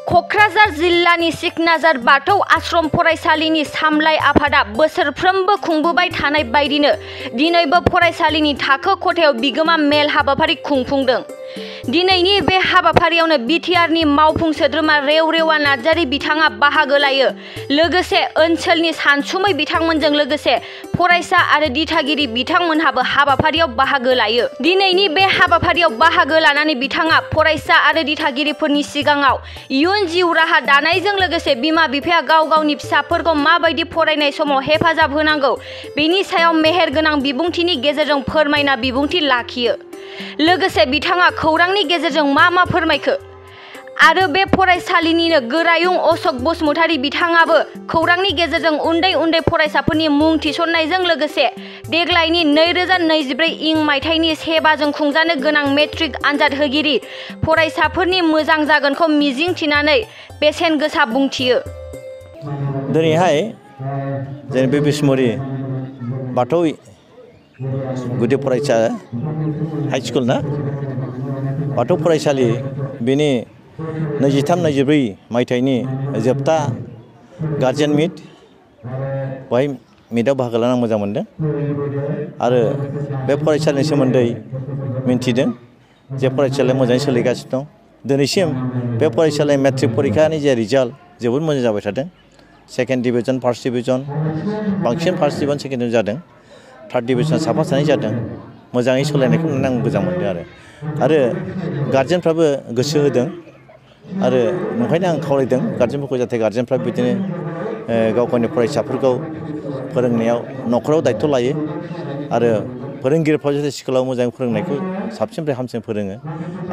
क'क्राझार जिल्लानि सिकनाझार बाथौ आश्रम फरायसालिनि सामलाय आफादा बोसोरफ्रोमबो खुंबोबाय थानाय बायदिनो दिनैबो फरायसालिनि थाखो खथायाव बिगोमा मेल हाबाफारि खुंफुंदों। दिनैनि बे हाबाफारियावनो बिटिआरनि मावफुं सोद्रोमा रेवरेवा नार्जारी बिथाङा बाहागो लायो। लोगोसे ओनसोलनि सानसुमै बिथांमोनजों लोगोसे फरायसा आरो दिथागिरि बिथांमोनहाबो हाबाफारियाव बाहागो लायो। दिनैनि बे हाबाफारियाव बाहागो लानानै बिथाङा फरायसा आरो दिथागिरिफोरनि सिगाङाव इयुन जिउ राहा दानायजों लोगोसे बिमा बिफाया गाव गावनि फिसाफोरखौ माबायदि फरायनाय समाव हेफाजाब होनांगौ बेनि सायाव मेहेरगोनां बिबुंथिनि गेजेरजों फोरमायना बिबुंथि लाखियो। लोगोसे बिथाङा खौरांनि गेजेरजों मा फोरमायखो आरो बे फरायसालिनिनो गोरायुं अशोक बसुमतारी बिथाङाबो खौरांनि गेजेरजों उन्दै फरायसाफोरनि मुं थिसननायजों लोगोसे देग्लायनि 2024 मायथाइनि सेबाजों खुंजानो गोनां मेट्रिक आनजाद होगिरि फरायसाफोरनि मोजां जागोनखौ मिजिंथिनानै बेसेन गोसा बुंथियो। दिनैहाय जों बे बिस्मुरि बाथौ गुदि फरायसा हाइ स्कुल ना बाथौ फरायसालि बेनि 23-24 मायथाइनि जोबथा गार्जेन मिट बेवहाय मिटआव बाहागो लानानै मोजां मोनदों आरो बे फरायसालिनि सोमोन्दै मिन्थिदों जे फरायसालिया मोजाङै सोलिगासिनो दं। दिनैसिम बे फरायसालिनि मेट्रिक परिखानि जे रिजाल्ट जोबोद मोजां जाबाय थादों। सेकेन्ड डिभिजन फार्स्ट डिभिजन बांसिन फार्स्ट डिभिजन सेकेन्ड डिभिजन जादों। थार्ड डिभिजन साफा सानै जादों। मोजाङै सोलायनायखौ नुनानै आं मोजां मोनदों आरो गार्जेनफ्राबो गोसो होदों आरो ओंखायनो आं खावलायदों गार्जेनफोरखौ जाहाथे गार्जेनफ्रा बिदिनो गाव गावनि फरायसाफोरखौ फोरोंनायाव न'खराव दायथ' लायो आरो फोरोंगिरिफ्रा जाहाथे स्कुलाव मोजाङै फोरोंनायखौ साबसिननिफ्राय हामसिन फोरोङो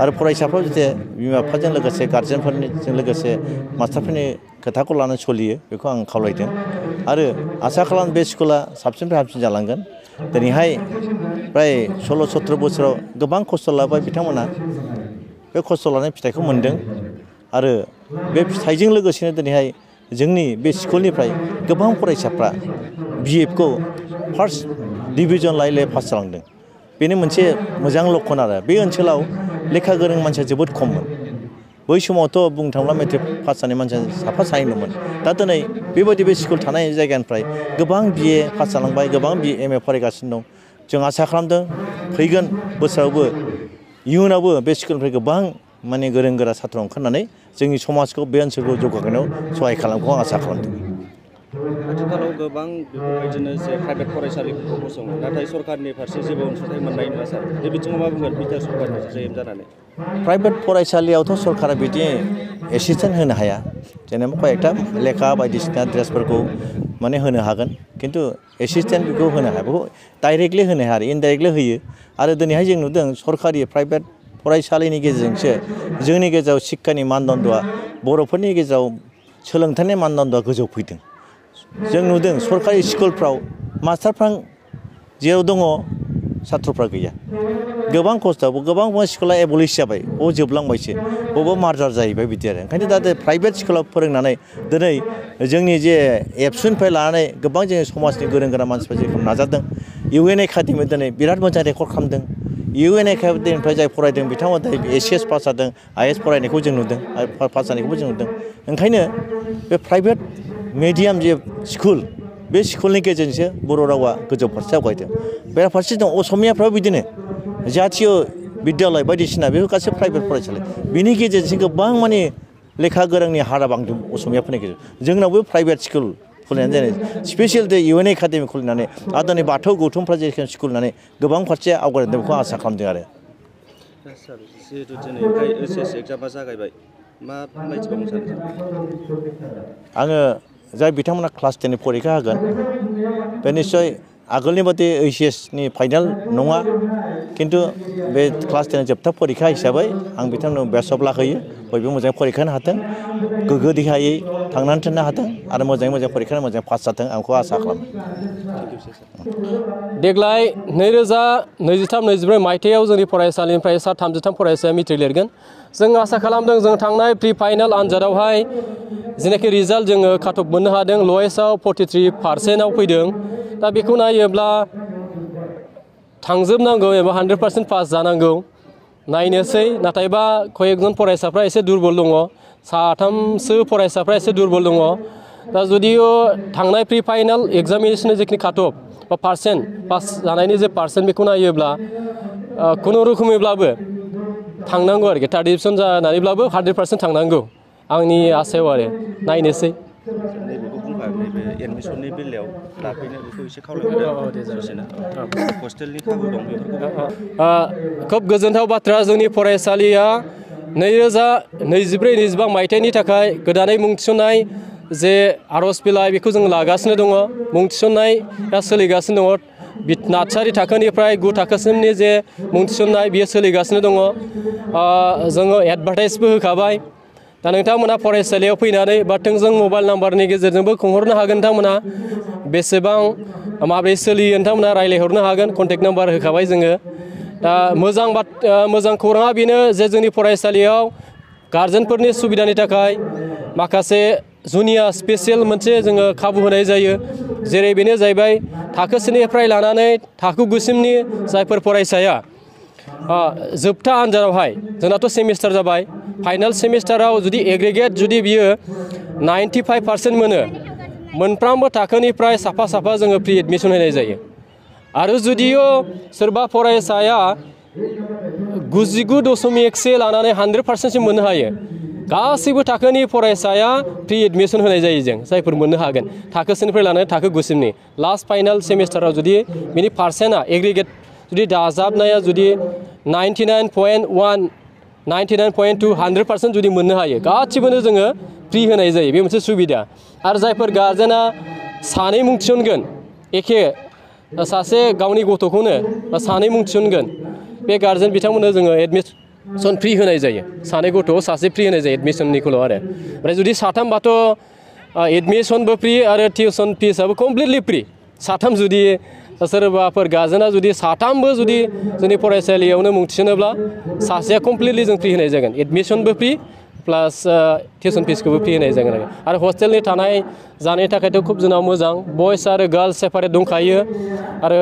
आरो फरायसाफ्रा जाहाथे बिमा बिफाजों लोगोसे गार्जेनफोरजों लोगोसे मास्टारफोरनि खोथाखौ लानानै सोलियो बेखौ आं खावलायदों आरो आसा खालामो बे स्कुला साबसिननिफ्राय हामसिन जालांगोन। दिनैहाय प्राय 16-17 बोसोराव गोबां खस्थ' लाबाय बिथांमोना बे खस्थ' लानाय फिथाइखौ मोनदों आरो बे फिथाइजों लोगोसेनो दिनैहाय जोंनि बे स्कुलनिफ्राय गोबां फरायसाफ्रा बिएफखौ फार्स्ट डिभिजन लायै पास जालांदों। बेनो मोनसे मोजां लक्षण आरो बे ओनसोलाव लेखा गोरों मानसिया जोबोद खममोन। बै समावथ' बुंनो थाङोब्ला मेट्रिक पास जानाय मानसिया साफा सानैल'मोन। दा दिनै बेबायदि बे स्कुल थानाय जायगानिफ्राय गोबां बिए पास जालांबाय, गोबां एमए फरायगासिनो दं। जों आसा खालामदों फैगोन बोसोरावबो इयुनावबो बे स्कुलनिफ्राय गोबां माने गोरों गोरा सात्र ओंखारनानै जोंनि समाजखौ बे ओनसोलखौ जौगाहोनायाव सहाय खालामगोनखौ आं आसा खालामदों। आथिखालाव गोबां बेफोरबायदिनो जे प्राइभेट फरायसालिफोरखौ फसङो नाथाय सरकारनि फारसे जेबो अनसुंथाइ मोननाय नङा सार। बे बिथिङाव मा बुंगोन बिटिआर सरकारनि जेएम जानानै? प्राइभेट फरायसालियावथ' सरकारा बिदि एसिस्टेन्ट होनो हाया। जेनेबा कयेकटा लेखा बायदिसिना ड्रेसफोरखौ माने होनो हागोन खिन्थु एसिस्टेन्ट बेखौ होनो हाया। बेखौ डाइरेक्टलि होनो हाया आरो इनडाइरेक्टलि होयो आरो दिनैहाय जों नुदों सरकारि प्राइभेट फरायसालिनि गेजेरजोंसो जोंनि गेजेराव शिक्षानि मानदन्दआ बर'फोरनि गेजेराव सोलोंथाइनि मानदन्दआ गोजौ फैदों। जों नुदों सरकारि स्कुलफ्राव मास्टारफ्रा जेराव दङ सात्रफ्रा गैया। गोबां खस्थ' गोबां स्कुला एबलिश जाबाय, बबाव जोबलांबायसो, बबाव मार्जार जाहैबाय बिदि आरो ओंखायनो दा प्राइभेट स्कुलाव फोरोंनानै दिनै जोंनि जे एबसुनिफ्राय लानानै गोबां जोंनि समाजनि गोरों गोरा मानसिफ्रा जेरखम नाजादों इउएन एकाडेमि दिनै बिराद मोजां रेकर्ड खालामदों। इउएन एकाडेमिनिफ्राय जाय फरायदों बिथांमोना एचएस पास जादों, आइएस फरायनायखौ जों नुदों, पास जानायखौबो जों नुदों। ओंखायनो बे प्राइभेट मिडियाम जे स्कुल बे स्कुलनि गेजेरजोंसो बर' रावा गोजौ फारसे आवगायदों। बेराफारसे दं असमियाफ्राबो बिदिनो जातीय बिद्यालय बायदिसिना बेफोर गासैबो प्राइभेट फरायसालि बिनि गेजेरजों गोबां माने लेखा गोरोंनि हारा बांदों असमियाफोरनि गेजेराव। जोंनावबो प्राइभेट स्कुल खुलिनानै जेरै स्पेसियेल इउएन एकाडेमि खुलिनानै आरो दिनै बाथौ गौथुमफ्रा जेरोखोम स्कुल होनानै गोबां फारसे आवगायदों बेखौ आसा खालामदों आरो। सार जिहेतु दिनैहाय ओइचएस एग्जामा जागायबाय मा बायदि बुंनो सानो? आङो जाय बिथांमोना क्लास 10नि परिखा होगोन बे निस्सय आगोलनि बादि ओइचएसनि फाइनाल नङा खिन्थु बे क्लास 10नि जोबथा परिखा हिसाबै आं बिथांमोननो बेस्ट अफ लाक होयो। बयबो मोजाङै परिखा होनो हाथों, गोग्गो देहायै थांनानै थानो हाथों आरो मोजाङै मोजां परिखा मोजां पास जाथों आं बेखौ आसा खालामो। देग्लाय 2023-24 मायथाइयाव जोंनि फरायसालिनिफ्राय सा 33 फरायसाया मेट्रिक लिरगोन। जों आसा खालामदों जों थांनाय प्रि फाइनाल आनजादावहाय जेनाखि रिजाल्ट जोङो खाथब मोननो हादों लवेस्टआव 43% फैदों। दा बेखौ नायोब्ला थांजोबनांगौ एबा 100% पास जानांगौ नायनोसै नाथायबा कयेकजन फरायसाफ्रा एसे दुरबल दङ साथामसो फरायसाफ्रा एसे दुरबल दङ दा जुदियो थांनाय प्रि फाइनाल एग्जामिनेसननि जिखिनि काटअफ बा पार्सेन्ट पास जानायनि जे पार्सेन्ट बेखौ नायोब्ला खुनुरुखुमैब्लाबो थांनांगौ आरोखि थार्ड डिभिजन जानानैब्लाबो 100% थांनांगौ आंनि आसायाव आरो नायनोसै नैबेखौ बुंफा नैबे एडमिसननि बेलायाव लाफैनो बेखौ एसे खावलायहरदो हस्टेलनि खाबु दं बेफोरखौ खोब गोजोनथाव बाथ्रा जोंनि फरायसालिया 2024-25 मायथाइनि थाखाय गोदानै मुं थिसननाय जे आर'ज बिलाइ बेखौ जों लागासिनो दङ मुं थिसननाया सोलिगासिनो दङ नार्सारि थाखोनिफ्राय 9 थाखोसिमनि जे मुं थिसननाय बेयो सोलिगासिनो दङ जोङो एडभार्टाइजबो होखाबाय दा नोंथांमोना फरायसालियाव फैनानै बा थोंजों मबाइल नाम्बारनि गेजेरजोंबो खोंहरनो हागोन नोंथांमोना बेसेबां माबोरै सोलियो नोंथांमोना रायज्लायहरनो हागोन कन्टेक्ट नाम्बार होखाबाय जोङो दा मोजां खौराङा बेनो जे जोंनि फरायसालियाव गार्जेनफोरनि सुबिदानि थाखाय माखासे जुनिया स्पेसियेल मोनसे जोङो खाबु होनाय जायो जेरै बेनो जाहैबाय थाखो 1निफ्राय लानानै थाखो 9सिमनि जायफोर फरायसाया जोबथा आनजादावहाय जोंनाथ' सेमिस्टार जाबाय फाइनाल सेमिस्टाराव जुदि एग्रिगेट जुदि बियो 95% मोनो मोनफ्रोमबो थाखोनिफ्राय साफा जोङो प्रि एडमिसन होनाय जायो आरो जुदियो सोरबा फरायसाया 99.1 लानानै 100%सिम मोननो हायो गासैबो थाखोनि फरायसाया प्रि एडमिसन होनाय जायो जों जायफोर मोननो हागोन थाखो 1निफ्राय लानानै थाखो 9सिमनि लास्ट फाइनाल सेमिस्टाराव जुदि बिनि पार्सेन्टआ एग्रिगेट जुदि दाजाबनाया जुदि 99.1 99.2 100% जुदि मोननो हायो गासिबोनो जोङो फ्रि होनाय जायो बे मोनसे सुबिदा आरो जायफोर गार्जेना सानै मुं थिसनगोन एखे सासे गावनि गथ'खौनो सानै मुं थिसनगोन बे गार्जेन बिथांमोननो जोङो एडमिसन फ्रि होनाय जायो सानै गथ'आव सासे फ्रि होनाय जायो एडमिसननिखौल' आरो ओमफ्राय जुदि साथामबाथ' एडमिसनबो फ्रि आरो टिउसन फिसआबो कमप्लिटलि फ्रि साथाम जुदि सोरबाफोर गार्जेना जुदि साथामबो जुदि जोंनि फरायसालियावनो मुं थिसनोब्ला सासेया कमप्लिटलि जों फ्रि होनाय जागोन एडमिसनबो फ्रि प्लास टिउसन फिसखौबो फ्रि होनाय जागोन आरो हस्टेलनि थानाय जानायनि थाखायथ' खुब जोंनाव मोजां बयस आरो गार्लस सेपारेट दंखायो आरो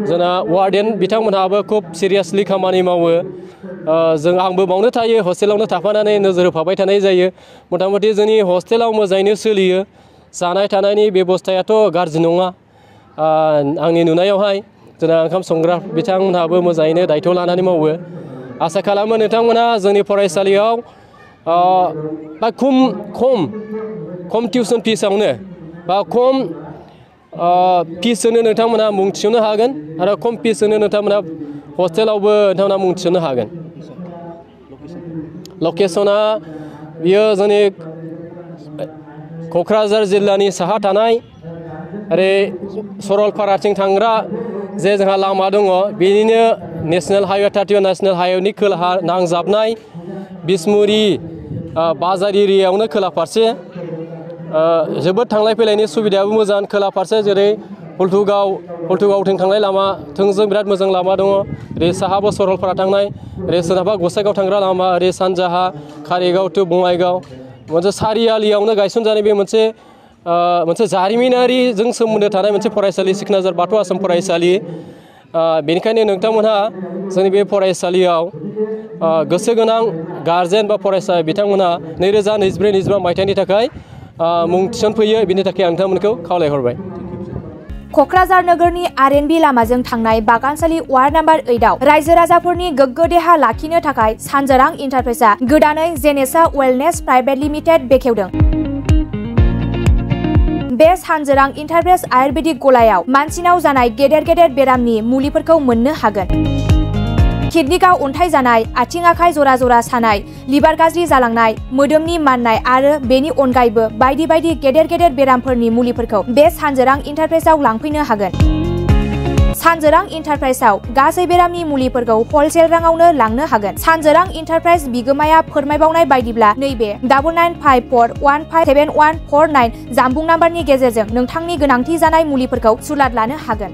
जोंना वार्डेन बिथांमोनहाबो खुब सिरियासलि खामानि मावो आंबो बावनो थायो हस्टेलावनो थाफानानै नोजोर होफाबाय थानाय जायो मथा मथि जोंनि हस्टेलाव मोजाङैनो सोलियो जानाय थानायनि बेबस्थायाथ' गाज्रि नङा आंनि नुनायावहाय जोंना ओंखाम संग्रा बिथांमोनहाबो मोजाङैनो दायथ' लानानै मावो आसा खालामो नोंथांमोना जोंनि फरायसालियाव बा खम टिउसन फिसआवनो बा खम फिसजोंनो नोंथांमोना मुं थिसननो हागोन आरो खम फिसजोंनो नोंथांमोना हस्टेलावबो नोंथांमोना मुं थिसननो हागोन लकेसना बियो जोंनि क'क्राझार जिल्लानि साहा थानाय ओरै सरलपाराथिं थांग्रा जे जोंहा लामा दङ बेनिनो नेशनेल हाइवे 31 नेशनेल हाइवेनि खोलाहा नांजाबनाय बिसमुरि बाजार एरियायावनो खोला फारसे जोबोद थांलाय फैलायनि सुबिदायाबो मोजां खोला फारसे जेरै हल्थुगावथिं थांनाय लामा थोंजों बिराद मोजां लामा दङ ओरै साहाबो सरलपारा थांनाय ओरै सोनाबहा गसाइगाव थांग्रा लामा ओरै सानजाहा कारिगाव टु बङाइगाव मोनसे सारियालियावनो गायसनजानाय बे मोनसे जारिमिनारिजों सोमोन्दो थानाय मोनसे फरायसालि सिखनाजार बाथौ आश्रम फरायसालि बेनिखायनो नोंथांमोनहा जोंनि बे फरायसालियाव गोसो गोनां गार्जेन बा फरायसा बिथांमोनहा 2024-25 मायथाइनि थाखाय मुं थिसनफैयो बिनि थाखाय आं नोंथांमोनखौ खावलायहरबाय क'क्राझार नोगोरनि आरएनबि लामाजों थांनाय बागानसालि वार्ड नाम्बार 8 आव रायजो राजाफोरनि गोग्गो देहा लाखिनो थाखाय सानजोरां इन्टारप्राइजआ गोदानै जेनेसा वेलनेस प्राइभेट लिमिटेड बेखेवदों। बे सानजोरां इन्टारप्राइज आयुर्वेदिक गलायाव मानसिनाव जानाय गेदेर बेरामनि मुलिफोरखौ मोननो हागोन। किडनिकाव अन्थाइ जानाय, आथिं आखाइ जरा जरा सानाय, लिभार गाज्रि जालांनाय, मोदोमनि माननाय आरो बेनि अनगायैबो बायदि गेदेर बेरामफोरनि मुलिफोरखौ बे सानजोरां इन्टारप्राइजआव लांफैनो हागोन। सानजोरां इन्टारप्राइजआव गासै बेरामनि मुलिफोरखौ हलसेल राङावनो लांनो हागोन। सानजोरां इन्टारप्राइज बिगोमाया फोरमायबावनाय बायदिब्ला नैबे 9954157149 जानबुं नाम्बारनि गेजेरजों नोंथांनि गोनांथि जानाय मुलिफोरखौ सुलाद लानो हागोन।